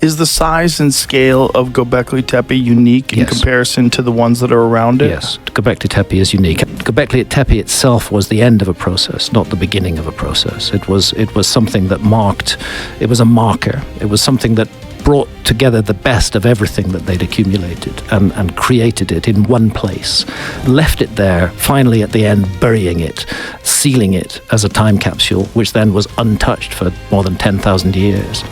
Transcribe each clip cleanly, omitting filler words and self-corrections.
Is the size and scale of Göbekli Tepe unique in Yes. comparison to the ones that are around it? Yes, Göbekli Tepe is unique. Göbekli Tepe itself was the end of a process, not the beginning of a process. It was something that marked, it was a marker. It was something that brought together the best of everything that they'd accumulated and created it in one place, left it there, finally at the end burying it, sealing it as a time capsule, which then was untouched for more than 10,000 years.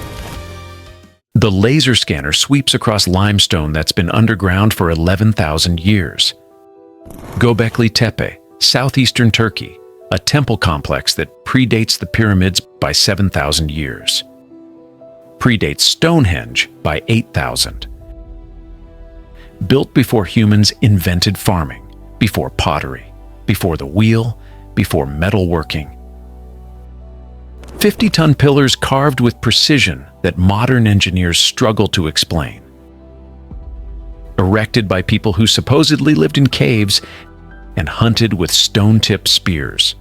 The laser scanner sweeps across limestone that's been underground for 11,000 years. Göbekli Tepe, southeastern Turkey, a temple complex that predates the pyramids by 7,000 years. Predates Stonehenge by 8,000. Built before humans invented farming, before pottery, before the wheel, before metalworking. 50-ton pillars carved with precision that modern engineers struggle to explain. Erected by people who supposedly lived in caves and hunted with stone-tipped spears.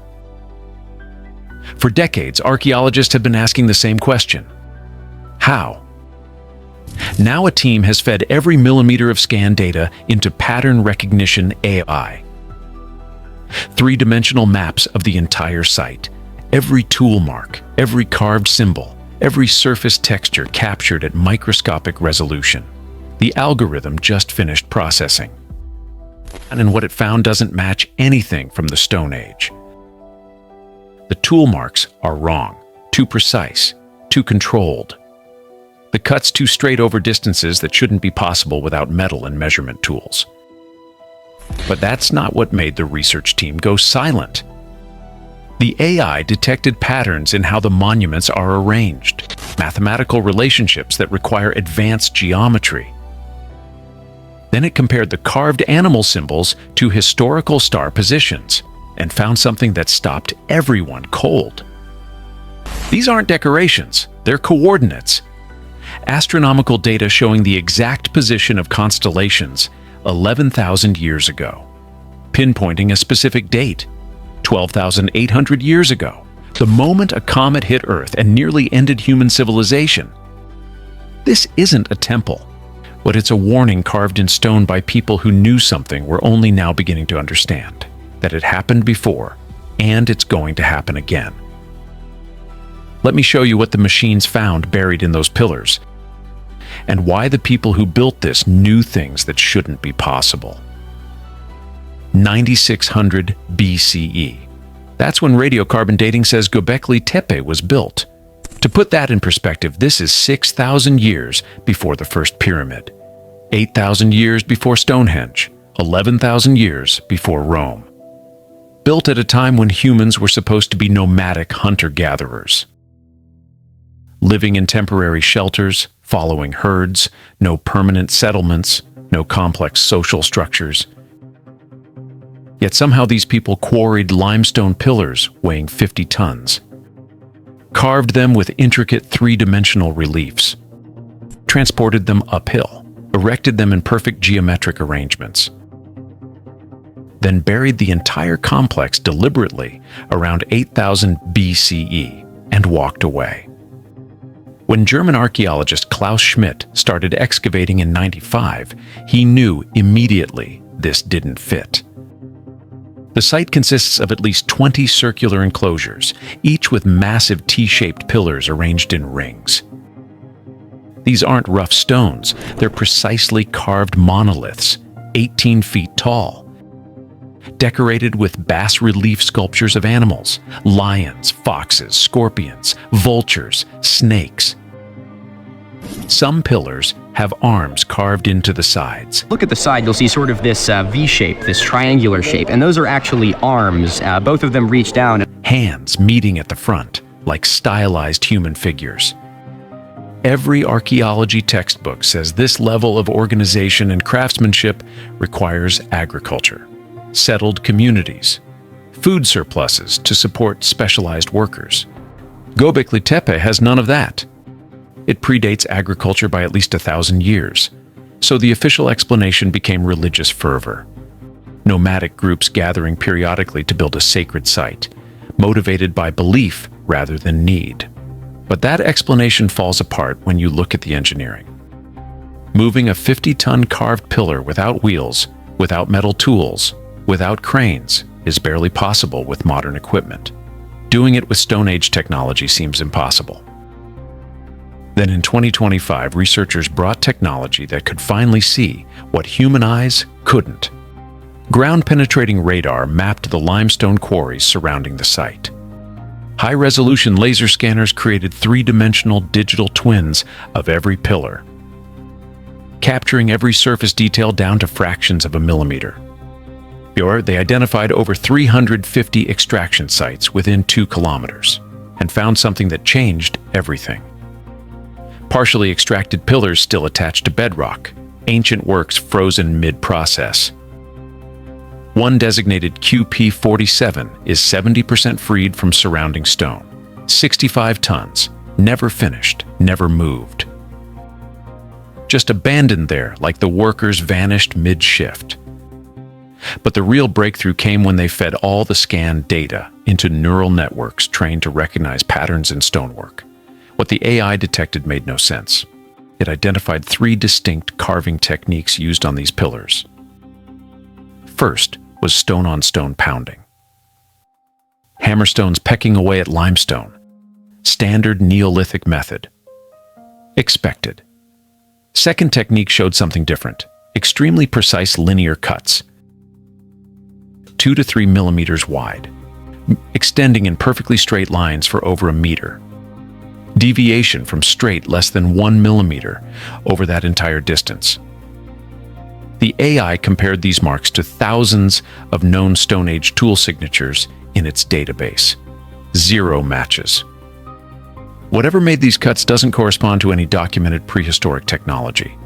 For decades, archaeologists have been asking the same question. How? Now a team has fed every millimeter of scan data into pattern recognition AI. Three-dimensional maps of the entire site. Every tool mark, every carved symbol, every surface texture captured at microscopic resolution. The algorithm just finished processing. And what it found doesn't match anything from the Stone Age. The tool marks are wrong, too precise, too controlled. The cuts too straight over distances that shouldn't be possible without metal and measurement tools. But that's not what made the research team go silent. The AI detected patterns in how the monuments are arranged, mathematical relationships that require advanced geometry. Then it compared the carved animal symbols to historical star positions and found something that stopped everyone cold. These aren't decorations, they're coordinates. Astronomical data showing the exact position of constellations 11,000 years ago, pinpointing a specific date, 12,800 years ago, the moment a comet hit Earth and nearly ended human civilization. This isn't a temple, but it's a warning carved in stone by people who knew something we're only now beginning to understand, that it happened before, and it's going to happen again. Let me show you what the machines found buried in those pillars, and why the people who built this knew things that shouldn't be possible. 9600 BCE. That's when radiocarbon dating says Göbekli Tepe was built. To put that in perspective, this is 6,000 years before the first pyramid, 8,000 years before Stonehenge, 11,000 years before Rome. Built at a time when humans were supposed to be nomadic hunter-gatherers. Living in temporary shelters, following herds, no permanent settlements, no complex social structures. Yet somehow these people quarried limestone pillars weighing 50 tons, carved them with intricate three-dimensional reliefs, transported them uphill, erected them in perfect geometric arrangements, then buried the entire complex deliberately around 8000 BCE and walked away. When German archaeologist Klaus Schmidt started excavating in '95, he knew immediately this didn't fit. The site consists of at least 20 circular enclosures, each with massive T-shaped pillars arranged in rings. These aren't rough stones, they're precisely carved monoliths, 18 feet tall, decorated with bas-relief sculptures of animals, lions, foxes, scorpions, vultures, snakes. Some pillars have arms carved into the sides. Look at the side, you'll see sort of this V shape, this triangular shape, and those are actually arms. Both of them reach down. Hands meeting at the front, like stylized human figures. Every archaeology textbook says this level of organization and craftsmanship requires agriculture, settled communities, food surpluses to support specialized workers. Göbekli Tepe has none of that. It predates agriculture by at least 1,000 years, so the official explanation became religious fervor. Nomadic groups gathering periodically to build a sacred site, motivated by belief rather than need. But that explanation falls apart when you look at the engineering. Moving a 50-ton carved pillar without wheels, without metal tools, without cranes, is barely possible with modern equipment. Doing it with Stone Age technology seems impossible. Then in 2025, researchers brought technology that could finally see what human eyes couldn't. Ground-penetrating radar mapped the limestone quarries surrounding the site. High-resolution laser scanners created three-dimensional digital twins of every pillar, capturing every surface detail down to fractions of a millimeter. Or they identified over 350 extraction sites within 2 kilometers and found something that changed everything. Partially extracted pillars still attached to bedrock, ancient works frozen mid-process. One designated QP47 is 70% freed from surrounding stone, 65 tons, never finished, never moved. Just abandoned there like the workers vanished mid-shift. But the real breakthrough came when they fed all the scanned data into neural networks trained to recognize patterns in stonework. What the AI detected made no sense. It identified 3 distinct carving techniques used on these pillars. First was stone-on-stone pounding. Hammerstones pecking away at limestone. Standard Neolithic method. Expected. Second technique showed something different. Extremely precise linear cuts. 2 to 3 millimeters wide, extending in perfectly straight lines for over a meter. Deviation from straight less than 1 millimeter over that entire distance. The AI compared these marks to thousands of known Stone Age tool signatures in its database. 0 matches. Whatever made these cuts doesn't correspond to any documented prehistoric technology.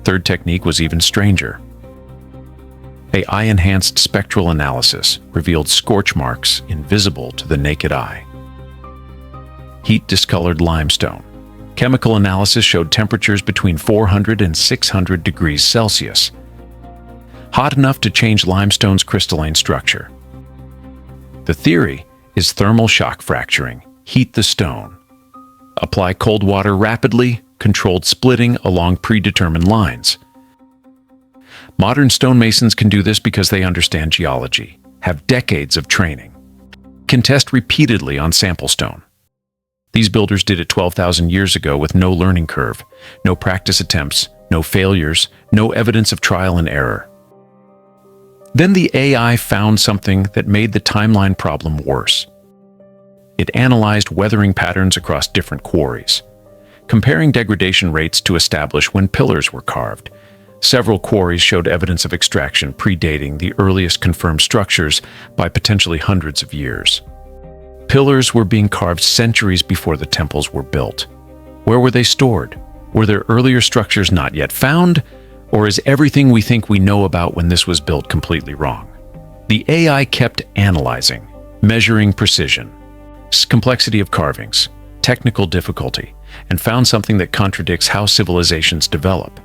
Third technique was even stranger. AI-enhanced spectral analysis revealed scorch marks invisible to the naked eye. Heat-discolored limestone. Chemical analysis showed temperatures between 400 and 600 degrees Celsius, hot enough to change limestone's crystalline structure. The theory is thermal shock fracturing. Heat the stone. Apply cold water rapidly, controlled splitting along predetermined lines. Modern stonemasons can do this because they understand geology, have decades of training, can test repeatedly on sample stone. These builders did it 12,000 years ago with no learning curve, no practice attempts, no failures, no evidence of trial and error. Then the AI found something that made the timeline problem worse. It analyzed weathering patterns across different quarries, comparing degradation rates to establish when pillars were carved. Several quarries showed evidence of extraction predating the earliest confirmed structures by potentially hundreds of years. Pillars were being carved centuries before the temples were built. Where were they stored? Were there earlier structures not yet found? Or is everything we think we know about when this was built completely wrong? The AI kept analyzing, measuring precision, complexity of carvings, technical difficulty, and found something that contradicts how civilizations develop.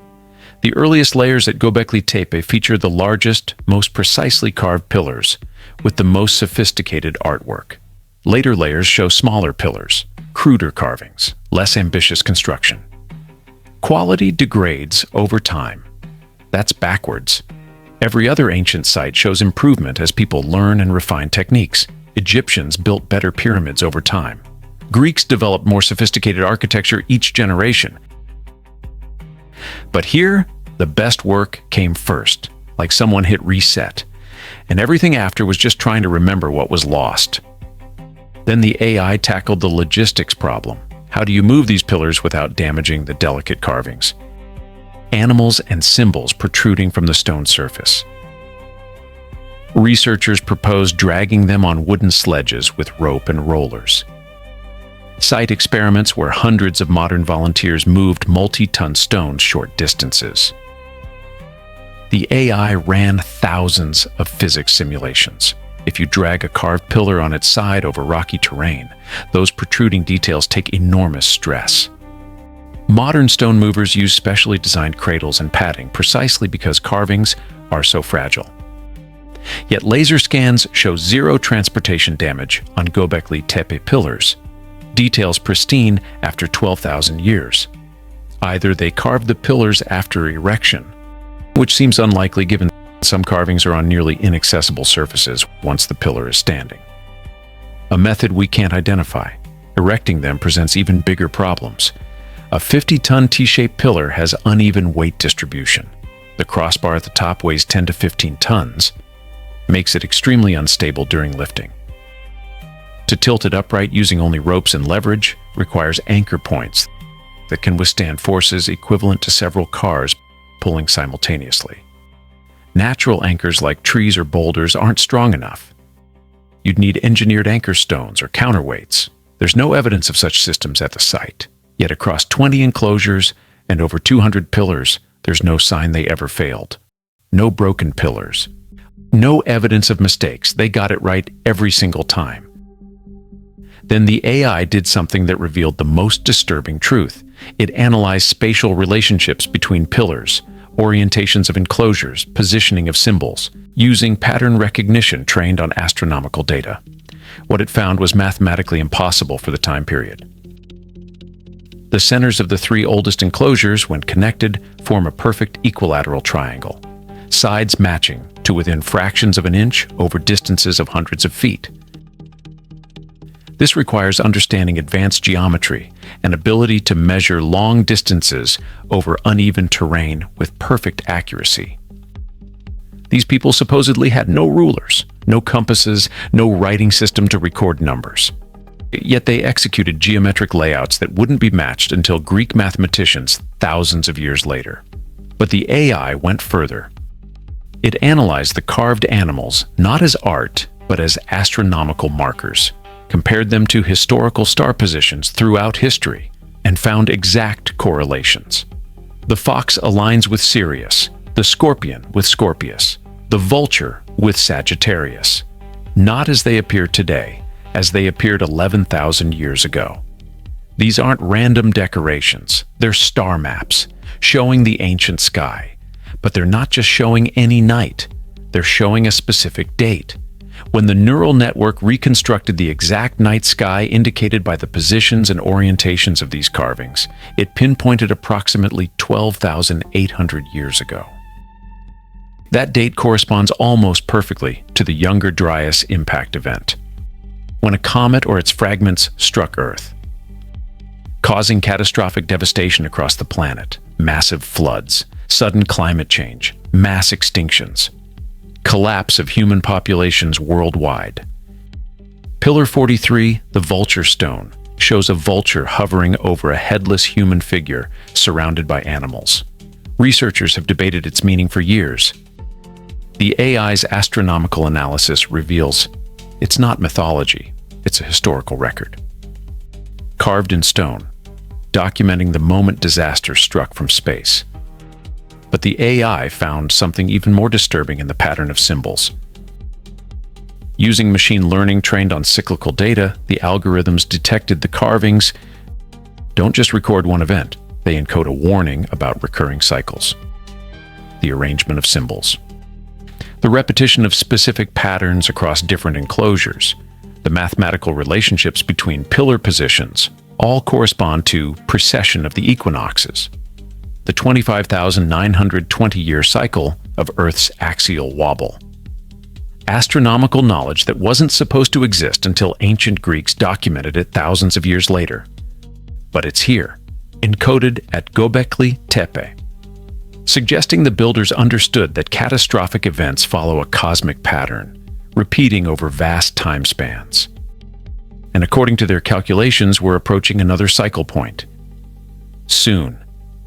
The earliest layers at Göbekli Tepe feature the largest, most precisely carved pillars, with the most sophisticated artwork. Later layers show smaller pillars, cruder carvings, less ambitious construction. Quality degrades over time. That's backwards. Every other ancient site shows improvement as people learn and refine techniques. Egyptians built better pyramids over time. Greeks developed more sophisticated architecture each generation. But here, the best work came first, like someone hit reset, and everything after was just trying to remember what was lost. Then the AI tackled the logistics problem. How do you move these pillars without damaging the delicate carvings? Animals and symbols protruding from the stone surface. Researchers proposed dragging them on wooden sledges with rope and rollers. Site experiments where hundreds of modern volunteers moved multi-ton stones short distances. The AI ran thousands of physics simulations. If you drag a carved pillar on its side over rocky terrain, those protruding details take enormous stress. Modern stone movers use specially designed cradles and padding precisely because carvings are so fragile. Yet laser scans show 0 transportation damage on Göbekli Tepe pillars. details pristine after 12,000 years. Either they carved the pillars after erection, which seems unlikely given some carvings are on nearly inaccessible surfaces once the pillar is standing. A method we can't identify. Erecting them presents even bigger problems. A 50-ton T-shaped pillar has uneven weight distribution. The crossbar at the top weighs 10 to 15 tons, makes it extremely unstable during lifting. To tilt it upright using only ropes and leverage requires anchor points that can withstand forces equivalent to several cars pulling simultaneously. Natural anchors like trees or boulders aren't strong enough. You'd need engineered anchor stones or counterweights. There's no evidence of such systems at the site. Yet across 20 enclosures and over 200 pillars, there's no sign they ever failed. No broken pillars. No evidence of mistakes. They got it right every single time. Then the AI did something that revealed the most disturbing truth. It analyzed spatial relationships between pillars, orientations of enclosures, positioning of symbols, using pattern recognition trained on astronomical data. What it found was mathematically impossible for the time period. The centers of the three oldest enclosures, when connected, form a perfect equilateral triangle, sides matching to within fractions of an inch over distances of hundreds of feet. This requires understanding advanced geometry and ability to measure long distances over uneven terrain with perfect accuracy. These people supposedly had no rulers, no compasses, no writing system to record numbers. Yet they executed geometric layouts that wouldn't be matched until Greek mathematicians thousands of years later. But the AI went further. It analyzed the carved animals not as art, but as astronomical markers, compared them to historical star positions throughout history, and found exact correlations. The fox aligns with Sirius, the scorpion with Scorpius, the vulture with Sagittarius, not as they appear today, as they appeared 11,000 years ago. These aren't random decorations, they're star maps, showing the ancient sky. But they're not just showing any night, they're showing a specific date. When the neural network reconstructed the exact night sky indicated by the positions and orientations of these carvings, it pinpointed approximately 12,800 years ago. That date corresponds almost perfectly to the Younger Dryas impact event, when a comet or its fragments struck Earth, causing catastrophic devastation across the planet, massive floods, sudden climate change, mass extinctions, collapse of human populations worldwide. Pillar 43, the vulture stone, shows a vulture hovering over a headless human figure surrounded by animals. Researchers have debated its meaning for years. The AI's astronomical analysis reveals it's not mythology, it's a historical record. Carved in stone, documenting the moment disaster struck from space. But the AI found something even more disturbing in the pattern of symbols. Using machine learning trained on cyclical data, the algorithms detected the carvings don't just record one event, they encode a warning about recurring cycles. The arrangement of symbols, the repetition of specific patterns across different enclosures, the mathematical relationships between pillar positions, all correspond to precession of the equinoxes, the 25,920-year cycle of Earth's axial wobble. Astronomical knowledge that wasn't supposed to exist until ancient Greeks documented it thousands of years later. But it's here, encoded at Göbekli Tepe, suggesting the builders understood that catastrophic events follow a cosmic pattern, repeating over vast time spans. And according to their calculations, we're approaching another cycle point. Soon.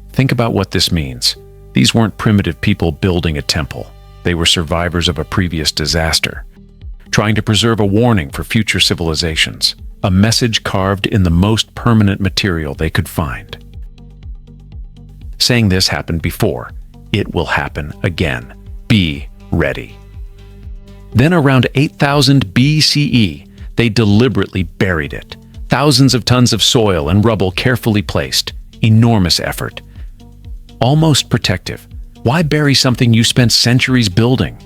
Think about what this means. These weren't primitive people building a temple. They were survivors of a previous disaster, trying to preserve a warning for future civilizations, a message carved in the most permanent material they could find. Saying this happened before. It will happen again. Be ready. Then around 8000 BCE, they deliberately buried it. Thousands of tons of soil and rubble carefully placed. Enormous effort. Almost protective. Why bury something you spent centuries building,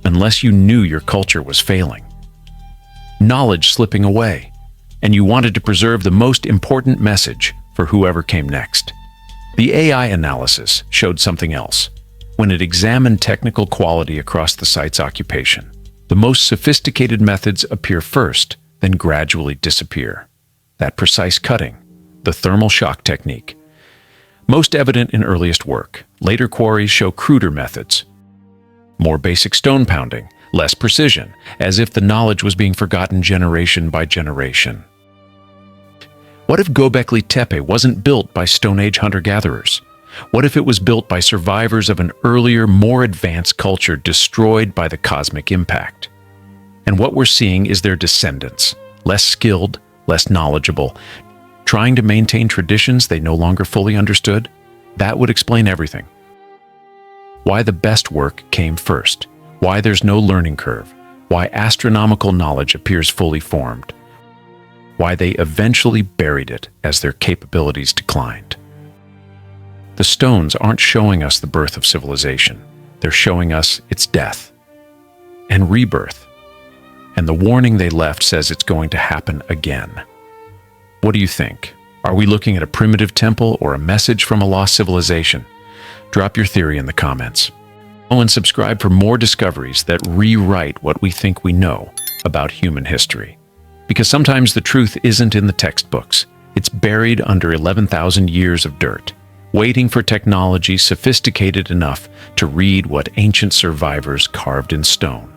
unless you knew your culture was failing? Knowledge slipping away. and you wanted to preserve the most important message for whoever came next. The AI analysis showed something else. When it examined technical quality across the site's occupation, the most sophisticated methods appear first, then gradually disappear. That precise cutting, the thermal shock technique, most evident in earliest work. Later quarries show cruder methods. More basic stone pounding, less precision, as if the knowledge was being forgotten generation by generation. What if Göbekli Tepe wasn't built by Stone Age hunter-gatherers? What if it was built by survivors of an earlier, more advanced culture destroyed by the cosmic impact? And what we're seeing is their descendants, less skilled, less knowledgeable, trying to maintain traditions they no longer fully understood? That would explain everything. Why the best work came first, why there's no learning curve, why astronomical knowledge appears fully formed, why they eventually buried it as their capabilities declined. The stones aren't showing us the birth of civilization. They're showing us its death and rebirth. And the warning they left says it's going to happen again. What do you think? Are we looking at a primitive temple or a message from a lost civilization? Drop your theory in the comments. Oh, and subscribe for more discoveries that rewrite what we think we know about human history. Because sometimes the truth isn't in the textbooks. It's buried under 11,000 years of dirt, waiting for technology sophisticated enough to read what ancient survivors carved in stone.